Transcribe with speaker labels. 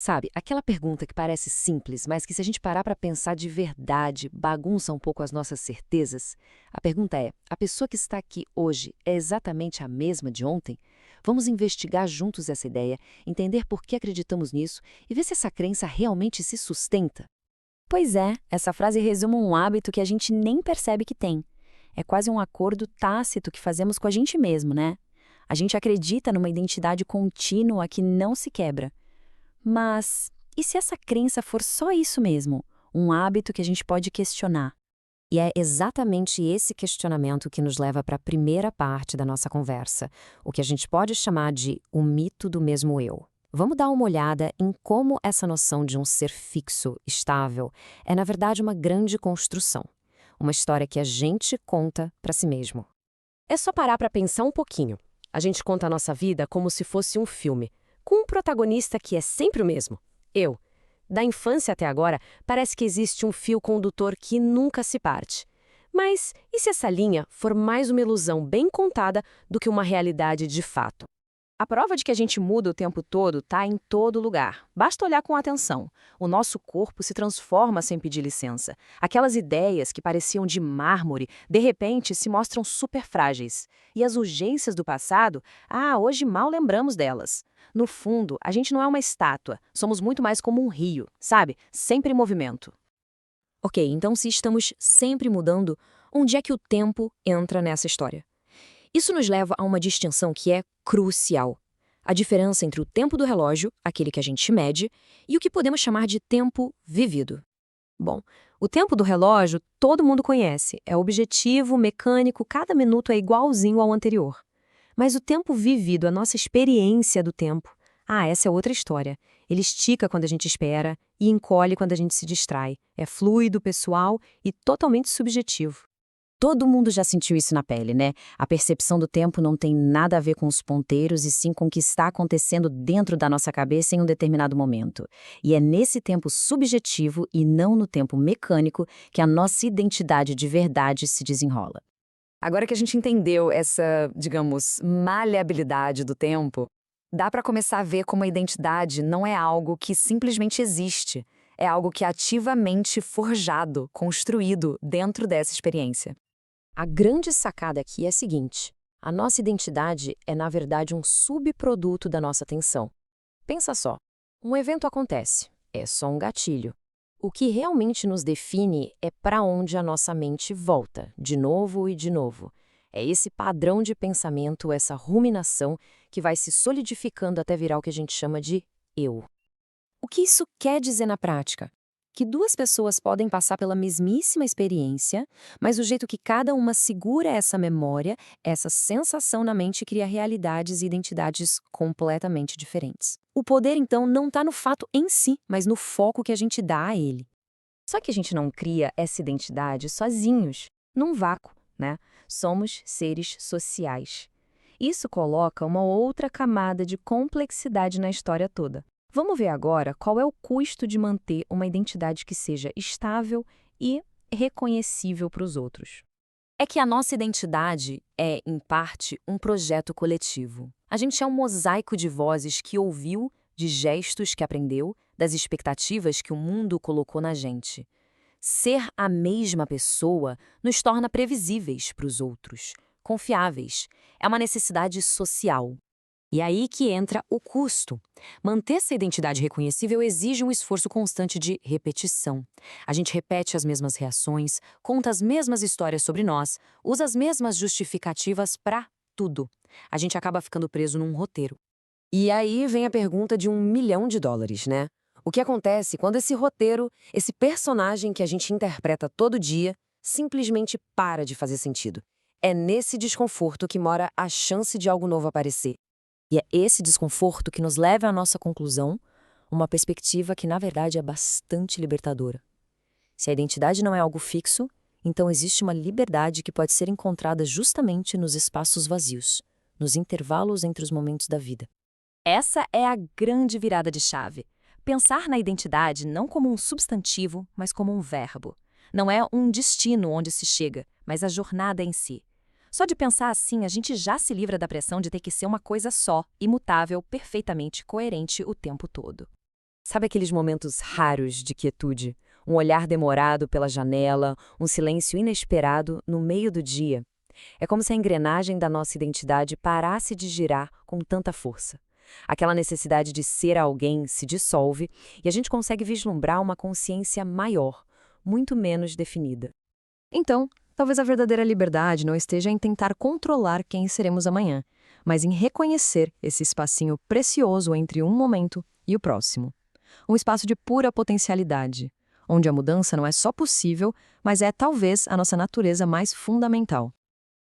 Speaker 1: Sabe, aquela pergunta que parece simples, mas que se a gente parar para pensar de verdade, bagunça um pouco as nossas certezas. A pergunta é: a pessoa que está aqui hoje é exatamente a mesma de ontem? Vamos investigar juntos essa ideia, entender por que acreditamos nisso e ver se essa crença realmente se sustenta.
Speaker 2: Pois é, essa frase resume um hábito que a gente nem percebe que tem. É quase um acordo tácito que fazemos com a gente mesmo, né? A gente acredita numa identidade contínua que não se quebra. Mas e se essa crença for só isso mesmo? Um hábito que a gente pode questionar?
Speaker 3: E é exatamente esse questionamento que nos leva para a primeira parte da nossa conversa, o que a gente pode chamar de o mito do mesmo eu. Vamos dar uma olhada em como essa noção de um ser fixo, estável, é na verdade uma grande construção. Uma história que a gente conta para si mesmo. É só parar para pensar um pouquinho. A gente conta a nossa vida como se fosse um filme, com um protagonista que é sempre o mesmo, eu. Da infância até agora, parece que existe um fio condutor que nunca se parte. Mas e se essa linha for mais uma ilusão bem contada do que uma realidade de fato?
Speaker 2: A prova de que a gente muda o tempo todo está em todo lugar. Basta olhar com atenção. O nosso corpo se transforma sem pedir licença. Aquelas ideias que pareciam de mármore, de repente se mostram super frágeis. E as urgências do passado, hoje mal lembramos delas. No fundo, a gente não é uma estátua, somos muito mais como um rio, sabe? Sempre em movimento.
Speaker 3: Ok, então se estamos sempre mudando, onde é que o tempo entra nessa história? Isso nos leva a uma distinção que é crucial. A diferença entre o tempo do relógio, aquele que a gente mede, e o que podemos chamar de tempo vivido. Bom, o tempo do relógio todo mundo conhece, é objetivo, mecânico, cada minuto é igualzinho ao anterior. Mas o tempo vivido, a nossa experiência do tempo, essa é outra história. Ele estica quando a gente espera e encolhe quando a gente se distrai. É fluido, pessoal e totalmente subjetivo. Todo mundo já sentiu isso na pele, né? A percepção do tempo não tem nada a ver com os ponteiros e sim com o que está acontecendo dentro da nossa cabeça em um determinado momento. E é nesse tempo subjetivo e não no tempo mecânico que a nossa identidade de verdade se desenrola.
Speaker 1: Agora que a gente entendeu essa, digamos, maleabilidade do tempo, dá para começar a ver como a identidade não é algo que simplesmente existe, é algo que é ativamente forjado, construído dentro dessa experiência.
Speaker 3: A grande sacada aqui é a seguinte: a nossa identidade é, na verdade, um subproduto da nossa atenção. Pensa só, um evento acontece, é só um gatilho. O que realmente nos define é para onde a nossa mente volta, de novo e de novo. É esse padrão de pensamento, essa ruminação, que vai se solidificando até virar o que a gente chama de eu. O que isso quer dizer na prática? Que duas pessoas podem passar pela mesmíssima experiência, mas o jeito que cada uma segura essa memória, essa sensação na mente cria realidades e identidades completamente diferentes. O poder, então, não está no fato em si, mas no foco que a gente dá a ele. Só que a gente não cria essa identidade sozinhos, num vácuo, né? Somos seres sociais. Isso coloca uma outra camada de complexidade na história toda. Vamos ver agora qual é o custo de manter uma identidade que seja estável e reconhecível para os outros. É que a nossa identidade é, em parte, um projeto coletivo. A gente é um mosaico de vozes que ouviu, de gestos que aprendeu, das expectativas que o mundo colocou na gente. Ser a mesma pessoa nos torna previsíveis para os outros, confiáveis. É uma necessidade social. E aí que entra o custo. Manter essa identidade reconhecível exige um esforço constante de repetição. A gente repete as mesmas reações, conta as mesmas histórias sobre nós, usa as mesmas justificativas para tudo. A gente acaba ficando preso num roteiro. E aí vem a pergunta de US$ 1 milhão, né? O que acontece quando esse roteiro, esse personagem que a gente interpreta todo dia, simplesmente para de fazer sentido? É nesse desconforto que mora a chance de algo novo aparecer. E é esse desconforto que nos leva à nossa conclusão, uma perspectiva que, na verdade, é bastante libertadora. Se a identidade não é algo fixo, então existe uma liberdade que pode ser encontrada justamente nos espaços vazios, nos intervalos entre os momentos da vida.
Speaker 2: Essa é a grande virada de chave. Pensar na identidade não como um substantivo, mas como um verbo. Não é um destino onde se chega, mas a jornada em si. Só de pensar assim, a gente já se livra da pressão de ter que ser uma coisa só, imutável, perfeitamente coerente o tempo todo.
Speaker 3: Sabe aqueles momentos raros de quietude? Um olhar demorado pela janela, um silêncio inesperado no meio do dia. É como se a engrenagem da nossa identidade parasse de girar com tanta força. Aquela necessidade de ser alguém se dissolve e a gente consegue vislumbrar uma consciência maior, muito menos definida.
Speaker 2: Então, talvez a verdadeira liberdade não esteja em tentar controlar quem seremos amanhã, mas em reconhecer esse espacinho precioso entre um momento e o próximo. Um espaço de pura potencialidade, onde a mudança não é só possível, mas é talvez a nossa natureza mais fundamental.